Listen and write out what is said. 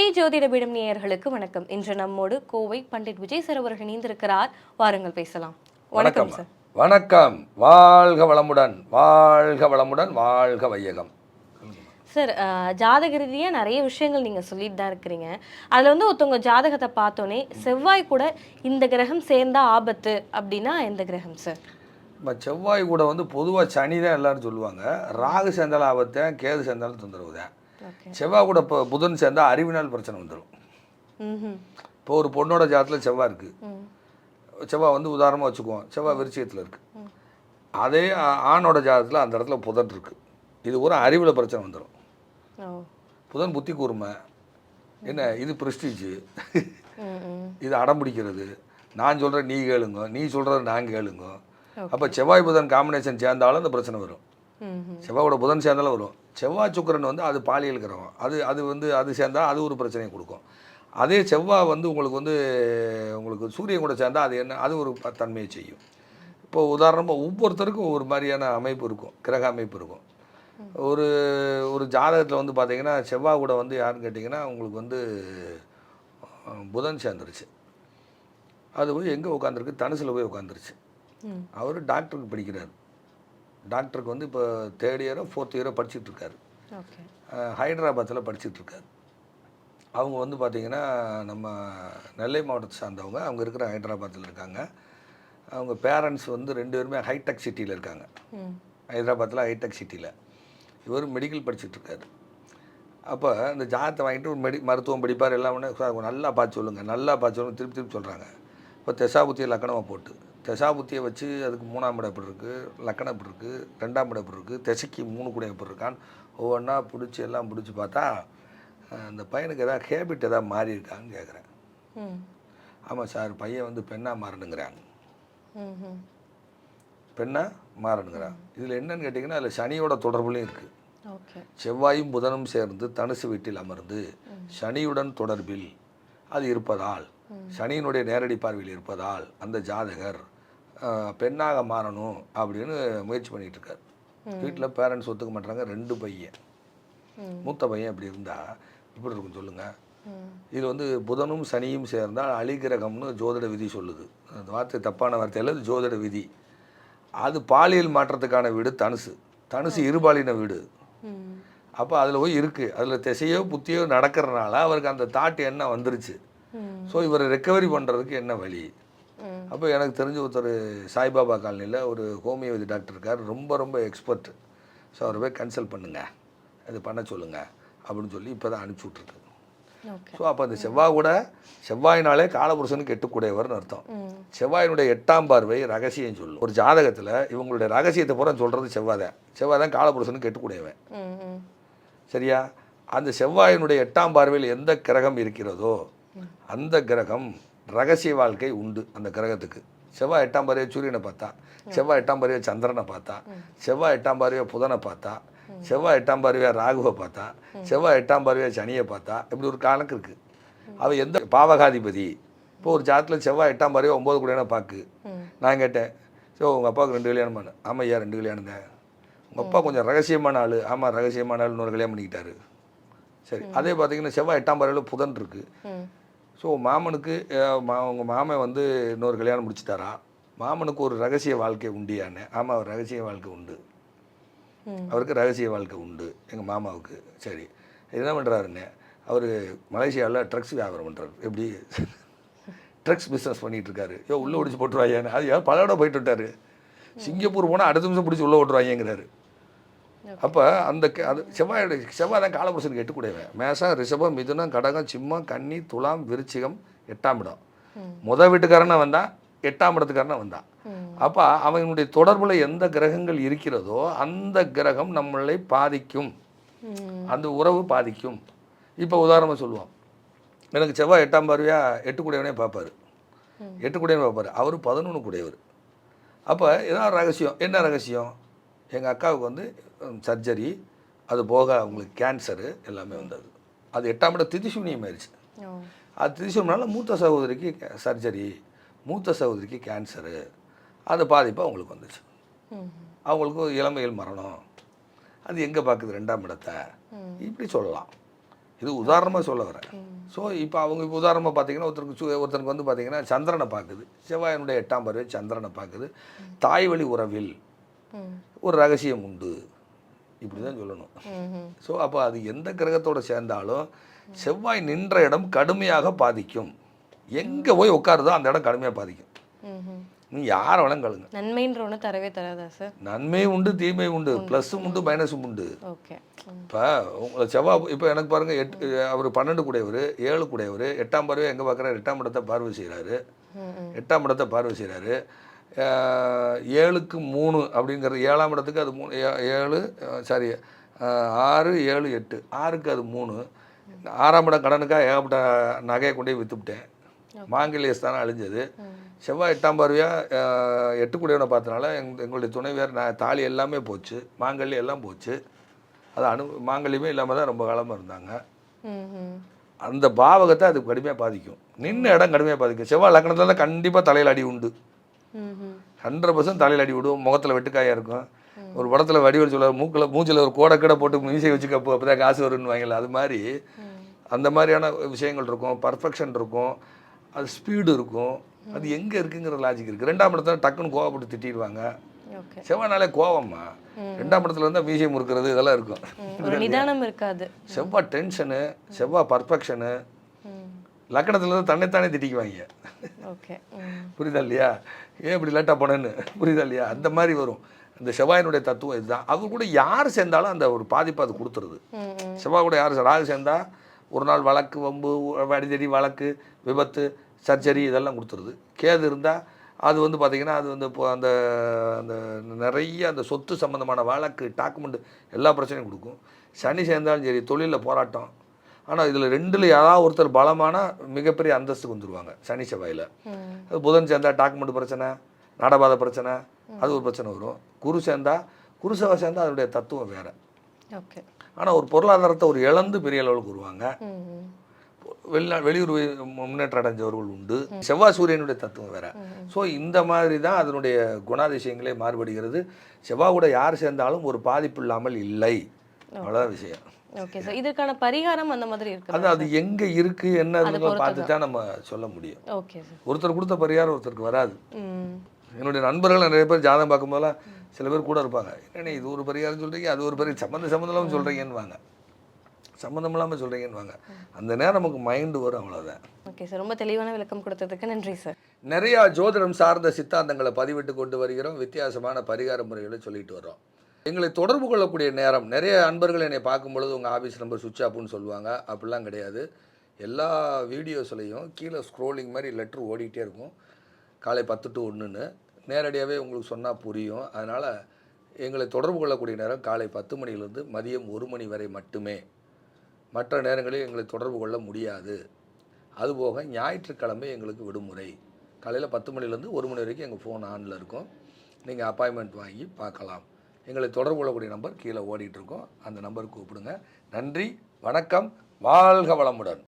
விஜய் ஜோதிடபீடம் நேயர்களுக்கு வணக்கம். இன்று நம்மோடு கோவை பண்டிட் விஜய் சார் அவர்கள் இணைந்திருக்கிறார். வாருங்கள் பேசலாம். வணக்கம் சார். வணக்கம். வாழ்க வளமுடன், வாழ்க வளமுடன், வாழ்க வையகம். சார், ஜாதக ரீதியாக நிறைய விஷயங்கள் நீங்கள் சொல்லிட்டு தான் இருக்கிறீங்க. அதில் ஒருத்தவங்க ஜாதகத்தை பார்த்தோன்னே செவ்வாய் கூட இந்த கிரகம் சேர்ந்தா ஆபத்து அப்படின்னா எந்த கிரகம் சார்? இப்போ செவ்வாய் கூட பொதுவாக சனி தான் எல்லோரும் சொல்லுவாங்க. ராகு சேர்ந்தாலும் ஆபத்து, கேது சேர்ந்தாலும் தொந்தரவு தான். செவ்வாய் கூட இப்போ புதன் சேர்ந்தால் அறிவினால் பிரச்சனை வந்துடும். இப்போ ஒரு பொண்ணோட ஜாதத்தில் செவ்வாய் இருக்குது. செவ்வாய் உதாரணமாக வச்சுக்குவோம், செவ்வாய் விருச்சிகத்தில் இருக்குது. அதே ஆணோட ஜாதத்தில் அந்த இடத்துல புதன் இருக்குது. இது ஒரு அறிவில் பிரச்சனை வந்துடும். புதன் புத்தி கூர்மை, என்ன இது ப்ரெஸ்டீஜு, இது அடம் பிடிக்கிறது, நான் சொல்கிறேன் நீ கேளுங்க, நீ சொல்கிறது நான் கேளுங்க. அப்போ செவ்வாய் புதன் காம்பினேஷன் சேர்ந்தாலும் அந்த பிரச்சனை வரும். செவ்வாயோட புதன் சேர்ந்தாலும் வரும். செவ்வாய் சுக்கிரன் அது பாலியல் கிரகம். அது சேர்ந்தால் அது ஒரு பிரச்சனையை கொடுக்கும். அதே செவ்வாய் உங்களுக்கு சூரியன் கூட சேர்ந்தால் அது என்ன, அது ஒரு தன்மையை செய்யும். இப்போ உதாரணமாக ஒவ்வொருத்தருக்கும் ஒவ்வொரு மாதிரியான அமைப்பு இருக்கும், கிரக அமைப்பு இருக்கும். ஒரு ஜாதகத்தில் பார்த்தீங்கன்னா செவ்வாய் கூட யாருன்னு கேட்டிங்கன்னா உங்களுக்கு புதன் சேர்ந்துருச்சு. அது போய் எங்கே உட்காந்துருக்கு, தனுசில் போய் உட்காந்துருச்சு. அவர் டாக்டருக்கு படிக்கிறார். டாக்டருக்கு இப்போ 3rd இயரோ 4th இயரோ படிச்சுட்ருக்காரு. ஹைதராபாத்தில் படிச்சுட்ருக்காரு. அவங்க பார்த்திங்கன்னா நம்ம நெல்லை மாவட்டத்தை சார்ந்தவங்க. அவங்க இருக்கிற ஹைதராபாத்தில் இருக்காங்க. அவங்க பேரண்ட்ஸ் 2 பேருமே ஹைடெக் சிட்டியில் இருக்காங்க. ஹைதராபாத்தில் ஹைடெக் சிட்டியில் இவர் மெடிக்கல் படிச்சுட்ருக்காரு. அப்போ இந்த ஜாதகத்தை வாங்கிட்டு ஒரு மருத்துவம் படிப்பார். எல்லாம் நல்லா பார்த்து சொல்லுங்கள், நல்லா பார்த்து சொல்லுங்கள், திருப்பி திருப்பி சொல்கிறாங்க. இப்போ தெசாபுத்தியை லக்கணமாக போட்டு தெசாபுத்தியை வச்சு அதுக்கு 3ஆம் இடம் எப்படி இருக்குது, லக்கணம் எப்படி இருக்குது, 2ஆம் இடம் எப்படி இருக்குது, திசைக்கு 3 கூட எப்படி இருக்கான்னு ஒவ்வொன்றா பிடிச்சி எல்லாம் பிடிச்சி பார்த்தா அந்த பையனுக்கு எதாவது ஹேபிட் எதாவது மாறி இருக்கான்னு கேட்குறேன். ஆமாம் சார், பையன் பெண்ணாக மாறணுங்கிறாங்க. பெண்ணாக மாறணுங்கிறான். இதில் என்னன்னு கேட்டிங்கன்னா அதில் சனியோட தொடர்புலையும் இருக்குது. செவ்வாயும் புதனும் சேர்ந்து தனுசு வீட்டில் அமர்ந்து சனியுடன் தொடர்பில் அது இருப்பதால், சனியினுடைய நேரடி பார்வையில் இருப்பதால் அந்த ஜாதகர் பெண்ணாக மாறணும் அப்படின்னு முயற்சி பண்ணிகிட்டு இருக்கார். வீட்டில் பேரண்ட்ஸ் ஒத்துக்க மாட்டாங்க. 2 பையன், மூத்த பையன் அப்படி இருந்தால் இப்படி இருக்கும் சொல்லுங்கள். இது புதனும் சனியும் சேர்ந்தால் அலிகிரகம்னு ஜோதிட விதி சொல்லுது. அந்த வார்த்தை தப்பான வார்த்தையில் அது ஜோதிட விதி. அது பாலியல் மாற்றத்துக்கான வீடு தனுசு. தனுசு இருபாலின வீடு. அப்போ அதில் போய் இருக்குது. அதில் திசையோ புத்தியோ நடக்கிறனால அவருக்கு அந்த தாட் என்ன வந்துருச்சு. ஸோ இவரை ரெக்கவரி பண்ணுறதுக்கு என்ன வழி? அப்போ எனக்கு தெரிஞ்ச ஒருத்தர் சாய்பாபா காலனியில் ஒரு ஹோமியோபதி டாக்டர் இருக்கார். ரொம்ப ரொம்ப எக்ஸ்பர்ட். ஸோ அவரை போய் கன்சல்ட் பண்ணுங்கள், அது பண்ண சொல்லுங்கள் அப்படின்னு சொல்லி இப்போ தான் அனுப்பிச்சி விட்ருக்கு. ஸோ அப்போ அந்த செவ்வாயினாலே காலபுருஷனுக்கு 8 கூடையவர்னு அர்த்தம். செவ்வாயினுடைய 8ஆம் பார்வை ரகசியம் சொல்லும். ஒரு ஜாதகத்தில் இவங்களுடைய ரகசியத்தை பூரா சொல்கிறது செவ்வாய் தான் காலபுருஷனுக்கு 8 கூடையவன். சரியா? அந்த செவ்வாயினுடைய 8ஆம் பார்வையில் எந்த கிரகம் இருக்கிறதோ அந்த கிரகம் ரகசிய வாழ்க்கை உண்டு. அந்த கிரகத்துக்கு செவ்வாய் 8ஆம் பார்வையை சூரியனை பார்த்தா, செவ்வாய் 8ஆம் பார்வையை சந்திரனை பார்த்தா, செவ்வாய் 8ஆம் பார்வையை புதனை பார்த்தா, செவ்வாய் 8ஆம் பார்வையை ராகுவை பார்த்தா, செவ்வாய் 8ஆம் பார்வையை சனியை பார்த்தா, இப்படி ஒரு கணக்கு இருக்குது. அவள் எந்த பாவகாதிபதி. இப்போ ஒரு ஜாதத்தில் செவ்வாய் 8ஆம் பார்வையை 9 கூடையான பார்க்கு. நான் கேட்டேன், ஸோ உங்கள் அப்பாவுக்கு 2 கல்யாணம் பண்ணு. ஆமாம் ஐயா 2 கல்யாணம் தான். உங்கள் அப்பா கொஞ்சம் ரகசியமான ஆள். ஆமாம் ரகசியமான ஆள், இன்னொரு கல்யாணம் பண்ணிக்கிட்டாரு. சரி, அதே பார்த்தீங்கன்னா செவ்வாய் 8ஆம் பார்வையில் புதன் இருக்குது. ஸோ மாமனுக்கு உங்கள் மாமன் இன்னொரு கல்யாணம் முடிச்சிட்டாரா? மாமனுக்கு ஒரு ரகசிய வாழ்க்கை உண்டியான்னு. ஆமாம், அவர் ரகசிய வாழ்க்கை உண்டு. அவருக்கு ரகசிய வாழ்க்கை உண்டு எங்கள் மாமாவுக்கு. சரி, என்ன பண்ணுறாருன்னு அவர் மலேசியாவில் ட்ரக்ஸ் வியாபாரம் பண்ணுறாரு. எப்படி ட்ரக்ஸ் பிஸ்னஸ் பண்ணிகிட்டு இருக்காரு. உள்ளே பிடிச்சி போட்டுருவாங்கன்னு. அது பல இடம் போயிட்டு விட்டார். சிங்கப்பூர் போனால் அடுத்த நிமிஷம் பிடிச்சி உள்ளே ஓட்டுருவாங்கிறாரு. அப்போ அது செவ்வாய் தான் காலபுருஷனுக்கு 8 கூடையவன். மேஷம், ரிஷபம், மிதுனம், கடகம், சிம்மம், கன்னி, துலாம், விருச்சிகம் 8ஆம் இடம். வீட்டுக்காரனா வந்தான், 8ஆம் இடத்துக்காரனா வந்தான். அப்போ அவனுடைய தொடர்பில் எந்த கிரகங்கள் இருக்கிறதோ அந்த கிரகம் நம்மளை பாதிக்கும், அந்த உறவு பாதிக்கும். இப்போ உதாரணமாக சொல்லுவோம், எனக்கு செவ்வாய் 8ஆம் பார்வையா 8 கூடையவனே பார்ப்பார். 8 கூடையவனே பார்ப்பார். அவர் 11 கூடையவர். அப்போ ஏதாவது ரகசியம். என்ன ரகசியம்? எங்கள் அக்காவுக்கு சர்ஜரி, அது போக அவங்களுக்கு கேன்சரு எல்லாமே வந்தது. அது 8ஆம் இடம் திதிசூனியம் ஆயிடுச்சு. அது திதிசூனியம்னால மூத்த சகோதரிக்கு சர்ஜரி, மூத்த சகோதரிக்கு கேன்சரு, அது பாதிப்பு அவங்களுக்கு வந்துச்சு. அவங்களுக்கு இளமையில் மரணம். அது எங்கே பார்க்குது? 2ஆம் இடத்தை. இப்படி சொல்லலாம். இது உதாரணமாக சொல்ல வரேன். ஸோ இப்போ அவங்க இப்போ உதாரணமாக பார்த்தீங்கன்னா ஒருத்தருக்கு வந்து பார்த்தீங்கன்னா சந்திரனை பார்க்குது, செவ்வாயினுடைய 8ஆம் பார்வை சந்திரனை பார்க்குது. தாய் வழி உறவில் ஒரு ரகசியம் உண்டு, இப்படி தான் சொல்லணும். ஸோ அப்போ அது எந்த கிரகத்தோடு சேர்ந்தாலும் செவ்வாய் நின்ற இடம் கடுமையாக பாதிக்கும். எங்கே போய் உட்காருதோ அந்த இடம் கடுமையாக பாதிக்கும். நீங்கள் யாரை வேணாலும் கேளுங்க. நன்மைன்ற ஒன்று தரவே தராதா சார்? நன்மையும் உண்டு, தீமை உண்டு, ப்ளஸ்ஸும் உண்டு, மைனஸும் உண்டு. ஓகே. இப்போ உங்களை செவ்வாய் இப்போ எனக்கு பாருங்கள், அவர் 12 கூடையவர், 7 கூடையவர், 8ஆம் பார்வை எங்கே பார்க்குறாரு? 8ஆம் இடத்தை பார்வை செய்கிறாரு. 8ஆம் இடத்தை பார்வை செய்கிறாரு. 7க்கு 3 அப்படிங்கிறது 7ஆம் இடத்துக்கு அது 3, 7 சாரி 6, 7, 8, 6க்கு அது 3. 6ஆம் இடம் கடனுக்காக ஏகப்பட்ட நகையை கொண்டு போய் விற்றுவிட்டேன். மாங்கல்ய ஸ்தானம் அழிஞ்சது. செவ்வாய் 8ஆம் பார்வையாக 8 கூடையவனை பார்த்தனால எங்களுடைய துணைவியார் தாலி எல்லாமே போச்சு, மாங்கல்யம் எல்லாம் போச்சு. அது மாங்கல்யமே இல்லாமல் தான் ரொம்ப காலமாக இருந்தாங்க. அந்த பாவகத்தை அது கடுமையாக பாதிக்கும். நின்று இடம் கடுமையாக பாதிக்கும். செவ்வாய் லக்னத்தில் தான் கண்டிப்பாக தலையில் அடி உண்டு. 100% தலையில் அடி விடும். முகத்தில் வெட்டுக்காயாக இருக்கும். ஒரு படத்தில் வடிவல் சொல்ல மூச்சில் ஒரு கோடக்கடை போட்டு மீசை வச்சுக்க அப்போ தான் காசு வரும்னு வாங்கல. அது மாதிரி அந்த மாதிரியான விஷயங்கள் இருக்கும். பர்ஃபெக்ஷன் இருக்கும், அது ஸ்பீடு இருக்கும். அது எங்கே இருக்குங்கிற லாஜிக் இருக்குது. 2ஆம் இடத்துல டக்குன்னு கோவப்பட்டு திட்டிடுவாங்க. செவ்வாய்னாலே கோவம்மா. 2ஆம் இடத்துல இருந்தால் மீசை முறுக்கிறது இதெல்லாம் இருக்கும். நிதானம் இருக்காது. செவ்வாய் டென்ஷனு, செவ்வாய் பர்ஃபெக்ஷனு. லக்கணத்துல இருந்து தன்னைத்தானே திட்டிக்குவாங்க. புரியுதா இல்லையா? ஏன் இப்படி லேட்டாக போனேன்னு புரியுதா இல்லையா? அந்த மாதிரி வரும். இந்த செவ்வாயினுடைய தத்துவம் இதுதான். அவர் கூட யார் சேர்ந்தாலும் அந்த ஒரு பாதிப்பு அது கொடுத்துருது. செவ்வாய் கூட யார் ராகு சேர்ந்தால் ஒரு நாள் வழக்கு, வம்பு, அடிதடி, வழக்கு, விபத்து, சர்ஜரி இதெல்லாம் கொடுத்துருது. கேது இருந்தால் அது வந்து பார்த்திங்கன்னா அது வந்து இப்போ அந்த அந்த நிறைய அந்த சொத்து சம்மந்தமான வழக்கு, டாக்குமெண்ட் எல்லா பிரச்சனையும் கொடுக்கும். சனி சேர்ந்தாலும் சரி, தொழிலில் போராட்டம். ஆனால் இதில் 2ல் யாராவது ஒருத்தர் பலமான மிகப்பெரிய அந்தஸ்துக்கு வந்துடுவாங்க சனி செவ்வாயில். புதன் சேர்ந்தால் டாக்குமெண்ட் பிரச்சனை, நாடபாத பிரச்சனை, அது ஒரு பிரச்சனை வரும். குரு சேர்ந்தால், குரு செவ்வாய் சேர்ந்தால் அதனுடைய தத்துவம் வேறு. ஆனால் ஒரு பொருளாதாரத்தை ஒரு இழந்து பெரிய அளவுக்கு வருவாங்க. வெளியூர் முன்னேற்றம் அடைஞ்சவர்கள் உண்டு. செவ்வாய் சூரியனுடைய தத்துவம் வேற. ஸோ இந்த மாதிரி தான் அதனுடைய குணாதிசயங்களே மாறுபடுகிறது. செவ்வாய் கூட யார் சேர்ந்தாலும் ஒரு பாதிப்பு இல்லாமல் இல்லை. அவ்வளோதான் விஷயம். Okay sir. இதுக்கான பரிகாரம் அந்த மாதிரி இருக்கு. அது எங்க இருக்கு என்னன்னு பார்த்து தான் நம்ம சொல்ல முடியும். Okay sir. ஒருத்தர் கொடுத்த பரிகாரம் ஒருத்தருக்கு வராது. என்னுடைய நண்பர்கள் நிறைய பேர் ஜாதகம் பார்க்கும்போதெல்லாம் சில பேர் கூட இருப்பாங்க. என்ன இது ஒரு பரிகாரம் சொல்றீங்க, அது ஒரு பரிகாரம், சம்மந்தம் இல்லாமல் சொல்றீங்கன்னுவாங்க, சம்மந்தம் இல்லாமல் சொல்றீங்கன்னுவாங்க. அந்த நேரம் நமக்கு மைண்டு வரும், அவ்வளோதான். Okay sir. ரொம்ப தெளிவான விளக்கம் கொடுத்ததுக்கு நன்றி சார். நிறையா ஜோதிடம் சார்ந்த சித்தாந்தங்களை பதிவிட்டு கொண்டு வருகிறோம். வித்தியாசமான பரிகார முறைகளை சொல்லிட்டு வர்றோம். எங்களை தொடர்பு கொள்ளக்கூடிய நேரம், நிறைய அன்பர்கள் என்னை பார்க்கும் பொழுது உங்கள் ஆஃபீஸ் நம்பர் சுவிட்ச் ஆஃப்னு சொல்லுவாங்க. அப்படிலாம் கிடையாது. எல்லா வீடியோஸ்லையும் கீழே ஸ்க்ரோலிங் மாதிரி லெட்ரு ஓடிக்கிட்டே இருக்கும். காலை 10 to 1ன்னு நேரடியாகவே உங்களுக்கு சொன்னால் புரியும். அதனால் எங்களை தொடர்பு கொள்ளக்கூடிய நேரம் காலை 10 மணியிலிருந்து மதியம் 1 மணி வரை மட்டுமே. மற்ற நேரங்களில் எங்களை தொடர்பு கொள்ள முடியாது. அதுபோக ஞாயிற்றுக்கிழமை எங்களுக்கு விடுமுறை. காலையில் 10 மணிலேருந்து 1 மணி வரைக்கும் எங்கள் ஃபோன் ஆனில் இருக்கும். நீங்கள் அப்பாயின்மெண்ட் வாங்கி பார்க்கலாம். எங்களை தொடர்பு கொள்ளக்கூடிய நம்பர் கீழே ஓடிட்டுருக்கோம். அந்த நம்பருக்கு கூப்பிடுங்க. நன்றி, வணக்கம், வாழ்க வளமுடன்.